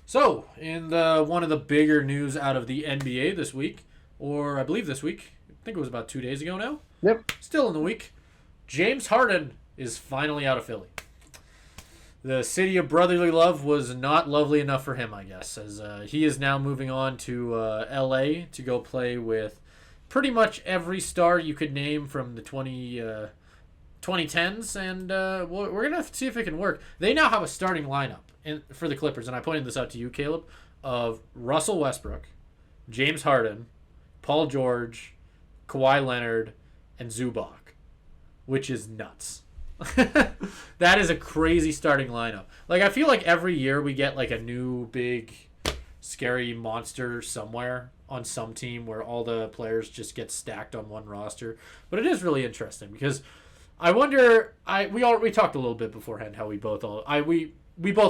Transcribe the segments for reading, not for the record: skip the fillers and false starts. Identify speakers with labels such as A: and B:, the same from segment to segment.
A: So, in one of the bigger news out of the NBA this week, or I believe this week, I think it was about 2 days ago now,
B: Yep.
A: still in the week, James Harden is finally out of Philly. The city of brotherly love was not lovely enough for him, I guess, as he is now moving on to LA to go play with pretty much every star you could name from the 2010s, and we're going to have to see if it can work. They now have a starting lineup for the Clippers, and I pointed this out to you, Caleb, of Russell Westbrook, James Harden, Paul George, Kawhi Leonard, and Zubac, which is nuts. That is a crazy starting lineup. Like, I feel like every year we get like a new big scary monster somewhere on some team where all the players just get stacked on one roster. But it is really interesting because I wonder. We talked a little bit beforehand how we both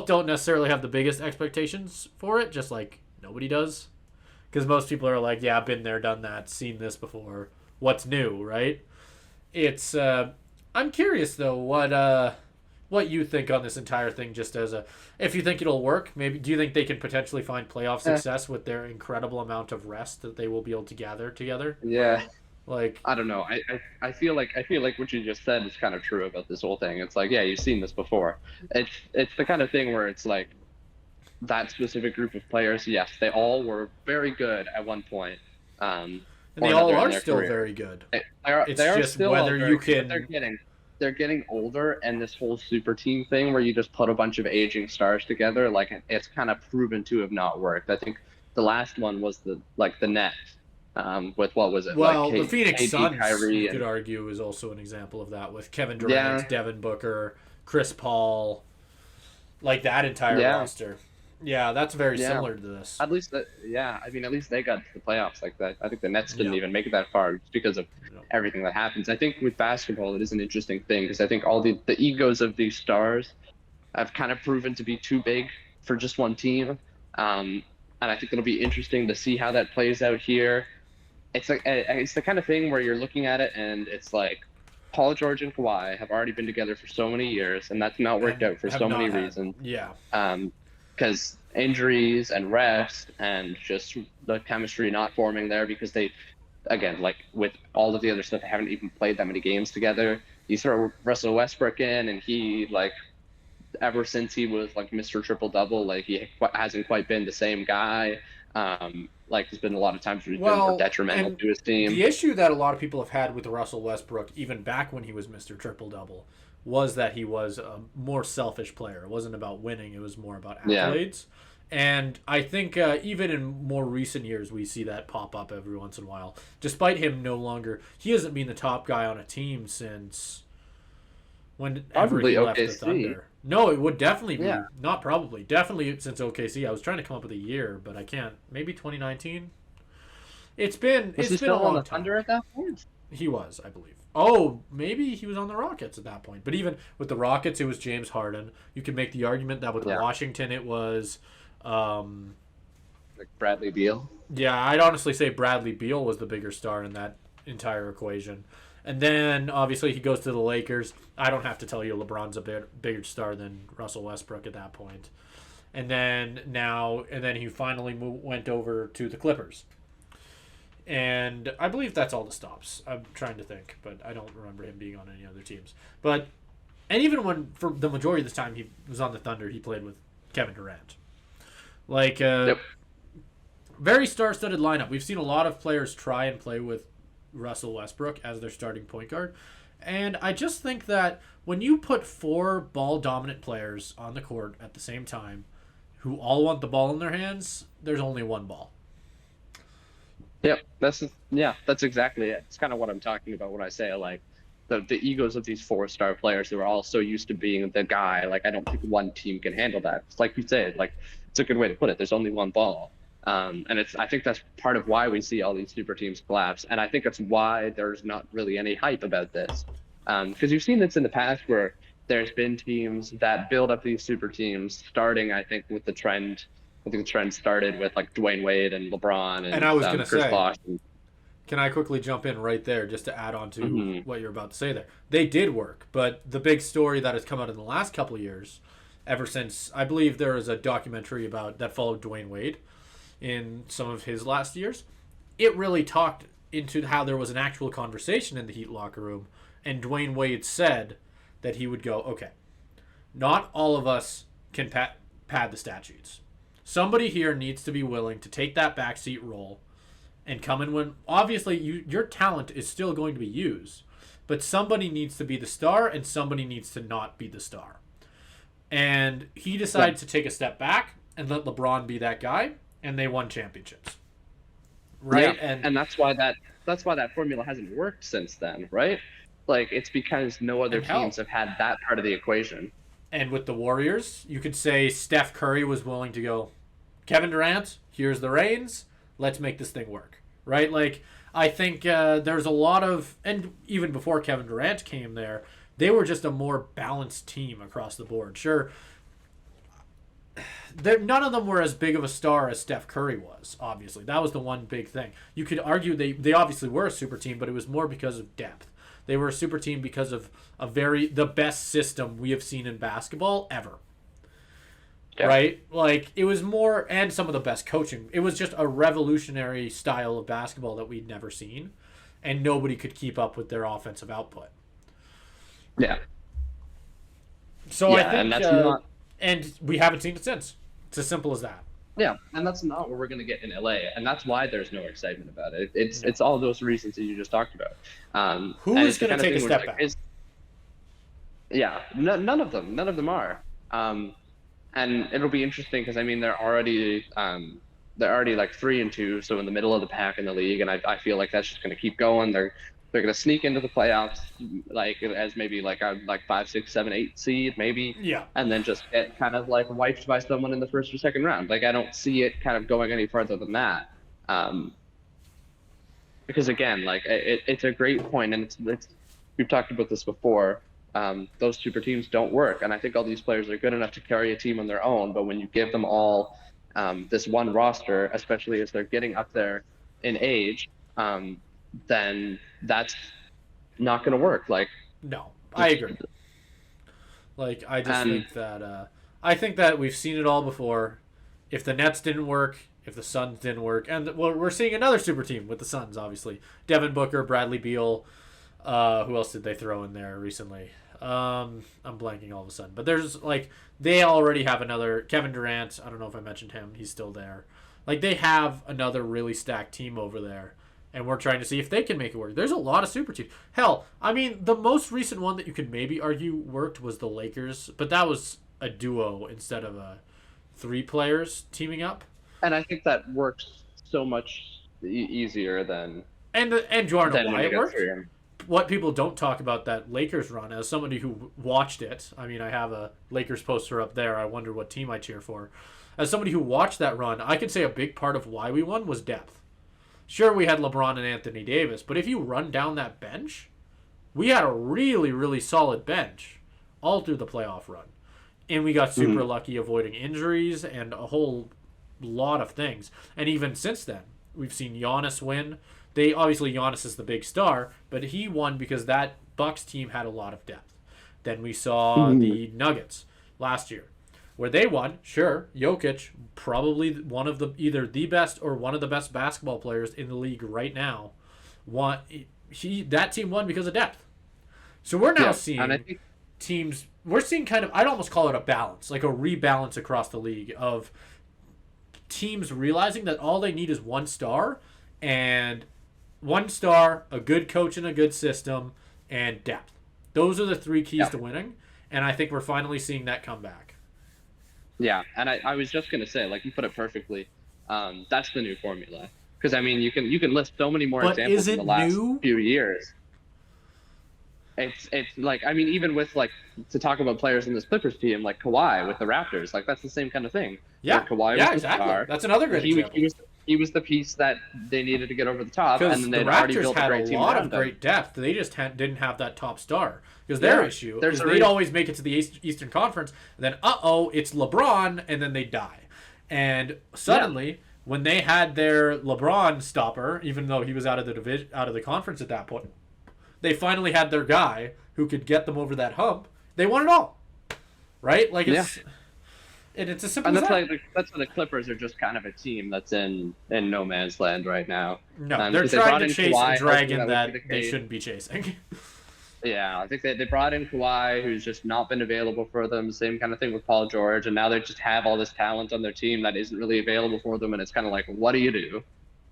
A: don't necessarily have the biggest expectations for it, just like nobody does, because most people are like, yeah, I've been there, done that, seen this before. What's new, right? It's I'm curious though what you think on this entire thing, just as a, if you think it'll work. Maybe do you think they can potentially find playoff
B: Eh,
A: success with their incredible amount of rest that they will be able to gather together?
B: yeah.
A: Like,
B: I don't know. I feel like what you just said is kind of true about this whole thing. It's like, yeah, you've seen this before. It's the kind of thing where it's like that specific group of players, yes, they all were very good at one point,
A: and
B: or
A: they all
B: another in
A: are
B: their
A: still
B: career.
A: very good. It's
B: They are
A: just
B: still all
A: whether
B: very
A: you
B: good, but
A: can.
B: they're getting older, and this whole super team thing where you just put a bunch of aging stars together, like it's kind of proven to have not worked. I think the last one was the Nets, with what was it, like
A: Well, the Phoenix
B: KD,
A: Suns, you
B: Kyrie,
A: could
B: and
A: argue, is also an example of that with Kevin
B: yeah,
A: Durant, Devin Booker, Chris Paul, like that entire
B: yeah,
A: roster. Yeah, that's very
B: yeah.
A: similar to this.
B: At least that, yeah. I mean, at least they got to the playoffs like that. I think the Nets didn't
A: Yeah.
B: even make it that far just because of
A: Yeah.
B: everything that happens. I think with basketball, it is an interesting thing because I think all the egos of these stars have kind of proven to be too big for just one team. And I think it'll be interesting to see how that plays out here. It's the kind of thing where you're looking at it and it's like Paul George and Kawhi have already been together for so many years, and that's not worked
A: And
B: out for
A: have
B: so many
A: not had.
B: reasons.
A: Yeah.
B: Because injuries and rest and just the chemistry not forming there because they, again, like with all of the other stuff, they haven't even played that many games together. You throw Russell Westbrook in, and he, like, ever since he was like Mr. Triple Double, like he hasn't quite been the same guy. Like there's been a lot of times where he's been more
A: Well,
B: detrimental
A: and
B: to his team.
A: the issue that a lot of people have had with Russell Westbrook, even back when he was Mr. Triple Double, was that he was a more selfish player. It wasn't about winning, it was more about
B: Yeah,
A: accolades. And I think even in more recent years, we see that pop up every once in a while. Despite him no longer, he hasn't been the top guy on a team since whenever
B: probably
A: he left the
B: OKC.
A: Thunder. No, it would definitely be,
B: Yeah,
A: not probably, definitely since OKC. I was trying to come up with a year, but I can't. Maybe 2019. It's been
B: was he
A: it's been a
B: still on
A: long
B: the
A: time.
B: Thunder at that point?
A: He was, I believe. Oh, maybe he was on the Rockets at that point. But even with the Rockets, it was James Harden. You could make the argument that with
B: Yeah,
A: Washington, it was. Um,
B: like Bradley Beal.
A: yeah, I'd honestly say Bradley Beal was the bigger star in that entire equation. And then obviously he goes to the Lakers. I don't have to tell you LeBron's a bigger star than Russell Westbrook at that point. And then he finally went over to the Clippers. And I believe that's all the stops. I'm trying to think, but I don't remember him being on any other teams. But and even when for the majority of the time he was on the Thunder, he played with Kevin Durant. Like
B: Yep.
A: very star-studded lineup. We've seen a lot of players try and play with Russell Westbrook as their starting point guard. And I just think that when you put four ball dominant players on the court at the same time who all want the ball in their hands, there's only one ball.
B: Yep. That's exactly it. It's kind of what I'm talking about when I say like the egos of these four-star players who are all so used to being the guy. Like I don't think one team can handle that. It's like you said, like it's a good way to put it. There's only one ball. And I think that's part of why we see all these super teams collapse. And I think that's why there's not really any hype about this. Because you've seen this in the past where there's been teams that build up these super teams, starting, I think, with the trend. I think the trend started with like Dwayne Wade and LeBron
A: And
B: and
A: I was going to
B: Chris
A: say,
B: Bosh. And,
A: can I quickly jump in right there just to add on to
B: mhm.
A: what you're about to say there? They did work, but the big story that has come out in the last couple of years ever since I believe there was a documentary about that followed Dwayne Wade in some of his last years. It really talked into how there was an actual conversation in the Heat locker room, and Dwayne Wade said that he would go, okay, not all of us can pad the stat sheets. Somebody here needs to be willing to take that backseat role and come in when obviously your talent is still going to be used, but somebody needs to be the star and somebody needs to not be the star. And he decided to take a step back and let LeBron be that guy, and they won championships. Right?
B: Yeah, and that's why that formula hasn't worked since then, right? Like, it's because no other teams have had that part of the equation.
A: And with the Warriors, you could say Steph Curry was willing to go, Kevin Durant, here's the reins. Let's make this thing work. Right? Like, I think there's a lot of, and even before Kevin Durant came there, they were just a more balanced team across the board. Sure, none of them were as big of a star as Steph Curry was, obviously. That was the one big thing. You could argue they obviously were a super team, but it was more because of depth. They were a super team because of the best system we have seen in basketball ever. Yeah. Right? Like, it was more, and some of the best coaching. It was just a revolutionary style of basketball that we'd never seen, and nobody could keep up with their offensive output.
B: Yeah.
A: So I think, and that's not... and we haven't seen it since. It's as simple as that.
B: Yeah, and that's not what we're going to get in LA, and that's why there's no excitement about it. It's all those reasons that you just talked about.
A: Who is going to take a step back?
B: None of them are. And it'll be interesting because I mean they're already like 3-2, so in the middle of the pack in the league, and I feel like that's just going to keep going. They're going to sneak into the playoffs like as maybe like a 5, 6, 7, 8 seed maybe.
A: Yeah. And
B: then just get kind of like wiped by someone in the first or second round. Like I don't see it kind of going any further than that. Because again, like it's a great point, and it's we've talked about this before. Those super teams don't work, and I think all these players are good enough to carry a team on their own. But when you give them all this one roster, especially as they're getting up there in age, then that's not going to work. Like,
A: no, I agree. Like, I just think that we've seen it all before. If the Nets didn't work, if the Suns didn't work, and we're seeing another super team with the Suns, obviously. Devin Booker, Bradley Beal. Who else did they throw in there recently? I'm blanking all of a sudden. But there's, like, they already have another Kevin Durant. I don't know if I mentioned him. He's still there. Like, they have another really stacked team over there. And we're trying to see if they can make it work. There's a lot of super teams. Hell, I mean, the most recent one that you could maybe argue worked was the Lakers. But that was a duo instead of 3 players teaming up.
B: And I think that works so much easier than...
A: And do you want to know why it worked? What people don't talk about that Lakers run, as somebody who watched it, I mean, I have a Lakers poster up there. I wonder what team I cheer for. As somebody who watched that run, I could say a big part of why we won was depth. Sure, we had LeBron and Anthony Davis, but if you run down that bench, we had a really, really solid bench all through the playoff run. And we got super lucky avoiding injuries and a whole lot of things. And even since then, we've seen Giannis win. Obviously, Giannis is the big star, but he won because that Bucks team had a lot of depth. Then we saw the Nuggets last year, where they won. Sure, Jokic, probably one of either the best or one of the best basketball players in the league right now, won. That team won because of depth. So we're now seeing teams. We're seeing kind of, I'd almost call it a balance, like a rebalance across the league of teams realizing that all they need is one star, a good coach and a good system, and depth. Those are the 3 keys to winning, and I think we're finally seeing that come back.
B: Yeah, and I was just going to say, like you put it perfectly, that's the new formula. Because, I mean, you can list so many more examples in the last few years. It's like, I mean, even with, like, to talk about players in this Clippers team, like Kawhi with the Raptors, like, that's the same kind of thing.
A: Yeah,
B: Kawhi was the star.
A: That's another great example.
B: He was the piece that they needed to get over the top, and then
A: the Raptors had a lot of great depth. They just didn't have that top star. Because their issue is they'd always make it to the Eastern Conference, and then it's LeBron, and then they die. And suddenly, when they had their LeBron stopper, even though he was out of the conference at that point, they finally had their guy who could get them over that hump. They won it all. right? Like it's as simple
B: And
A: as
B: that's
A: that.
B: that's why the Clippers are just kind of a team that's in no man's land right now.
A: No, they're
B: Because they
A: trying
B: brought
A: to
B: in
A: chase a
B: Kawhi, hoping
A: dragon
B: that would be the
A: that they
B: case.
A: shouldn't be chasing.
B: Yeah, I think they brought in Kawhi, who's just not been available for them. Same kind of thing with Paul George, and now they just have all this talent on their team that isn't really available for them, and it's kind of like, what do you do?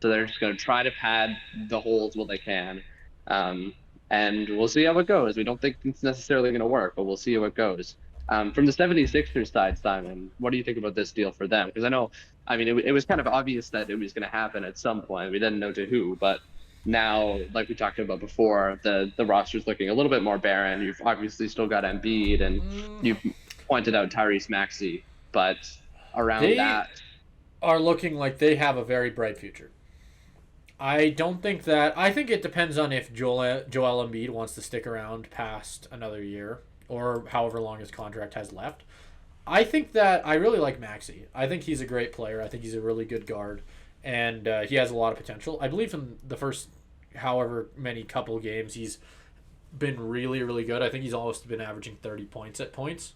B: So they're just going to try to pad the holes while they can, um, and we'll see how it goes. We don't think it's necessarily going to work, but we'll see how it goes. From the 76ers side, Simon, what do you think about this deal for them? Because I know, I mean, it was kind of obvious that it was going to happen at some point. We didn't know to who, but now, like we talked about before, the roster's looking a little bit more barren. You've obviously still got Embiid, and you've pointed out Tyrese Maxey, but around
A: They
B: that,
A: are looking like they have a very bright future. I don't think that. I think it depends on if Joel Embiid wants to stick around past another year or however long his contract has left. I think that I really like Maxi. I think he's a great player. I think he's a really good guard, and he has a lot of potential. I believe in the first however many couple games he's been really really good. I think he's almost been averaging 30 points at points.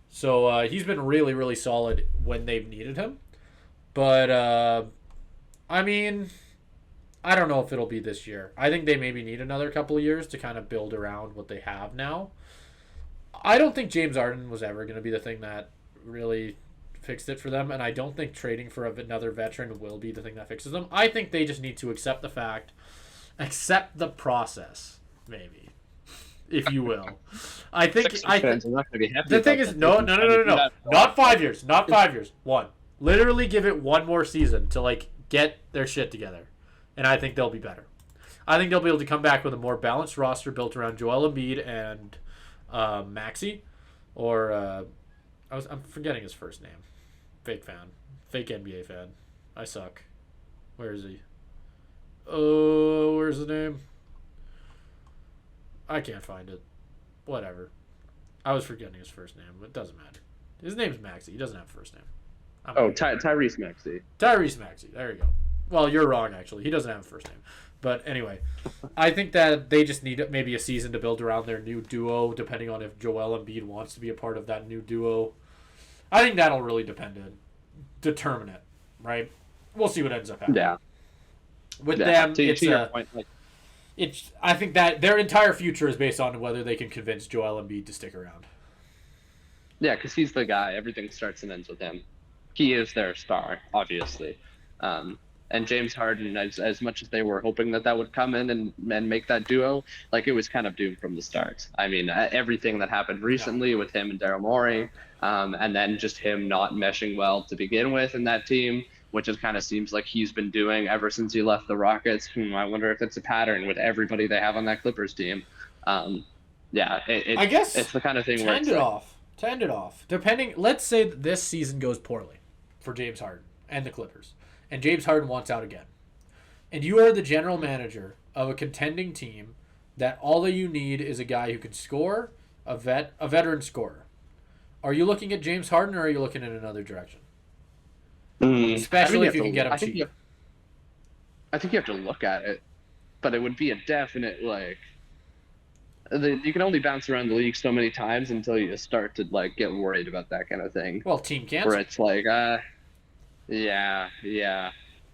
A: So he's been really really solid when they've needed him. But I mean, I don't know if it'll be this year. I think they maybe need another couple of years to kind of build around what they have now. I don't think James Harden was ever going to be the thing that really fixed it for them, and I don't think trading for another veteran will be the thing that fixes them. I think they just need to accept the process, maybe, if you will. I think
B: fans are not going to be happy.
A: the thing
B: about
A: is
B: that.
A: no, not 5 years, not 5 years. One, literally give it one more season to like get their shit together, and I think they'll be better. I think they'll be able to come back with a more balanced roster built around Joel Embiid and Maxi, or I'm forgetting his first name. Fake NBA fan. I suck. Where is he? Oh, where's the name? I can't find it. Whatever. I was forgetting his first name, but it doesn't matter. His name's Maxi. He doesn't have a first name.
B: Tyrese Maxey.
A: Tyrese Maxey. There you go. Well, you're wrong, actually. He doesn't have a first name. But anyway, I think that they just need maybe a season to build around their new duo, depending on if Joel Embiid wants to be a part of that new duo. I think that'll really determine it, right? We'll see what ends up happening.
B: Yeah.
A: With them,
B: to your point,
A: I think that their entire future is based on whether they can convince Joel Embiid to stick around.
B: yeah, because he's the guy. Everything starts and ends with him. He is their star, obviously. And James Harden, as much as they were hoping that would come in and make that duo, like it was kind of doomed from the start. I mean, everything that happened recently with him and Daryl Morey, and then just him not meshing well to begin with in that team, which it kind of seems like he's been doing ever since he left the Rockets. I wonder if it's a pattern with everybody they have on that Clippers team. Yeah,
A: I guess
B: it's the kind of thing
A: to
B: where
A: end it off. Depending, let's say that this season goes poorly for James Harden and the Clippers, and James Harden wants out again, and you are the general manager of a contending team that all that you need is a guy who can score, a veteran scorer. Are you looking at James Harden, or are you looking in another direction? Especially if you can get him cheap.
B: I think you have to look at it, but it would be a definite like. You can only bounce around the league so many times until you start to like get worried about that kind of thing.
A: Well, team cancel.
B: Where it's like, yeah.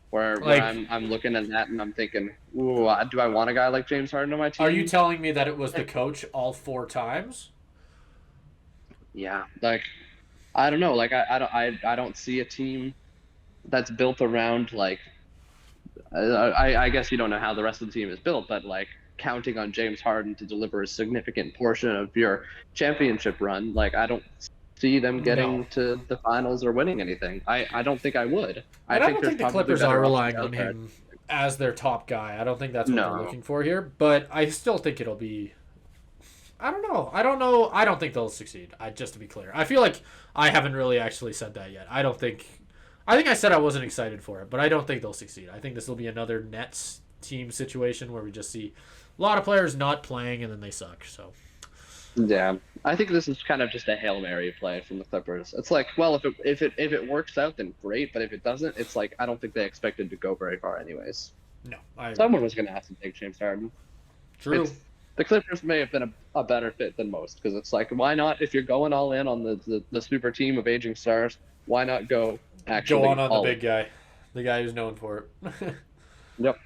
B: Where I'm looking at that and I'm thinking, ooh, do I want a guy like James Harden on my team?
A: Are you telling me that it was the coach all 4 times?
B: Yeah, like I don't know, like I don't see a team that's built around like I guess you don't know how the rest of the team is built, but like counting on James Harden to deliver a significant portion of your championship run, like I don't see them getting to the finals or winning anything. I don't think I would.
A: I don't think the Clippers are relying on him as their top guy. I don't think that's what they're looking for here, but I still think it'll be. I don't know. I don't think they'll succeed. Just to be clear, I feel like I haven't really actually said that yet. I think I said I wasn't excited for it, but I don't think they'll succeed. I think this will be another Nets team situation where we just see a lot of players not playing and then they suck. So
B: yeah, I think this is kind of just a Hail Mary play from the Clippers. It's like, well, if it works out, then great, but if it doesn't, it's like I don't think they expected to go very far anyways.
A: No,
B: someone was going to have to take James Harden.
A: True.
B: the Clippers may have been a better fit than most because it's like, why not? If you're going all in on the super team of aging stars, why not go
A: Go
B: actually
A: on the
B: all in?
A: big guy, the guy who's known for it.
B: Yep.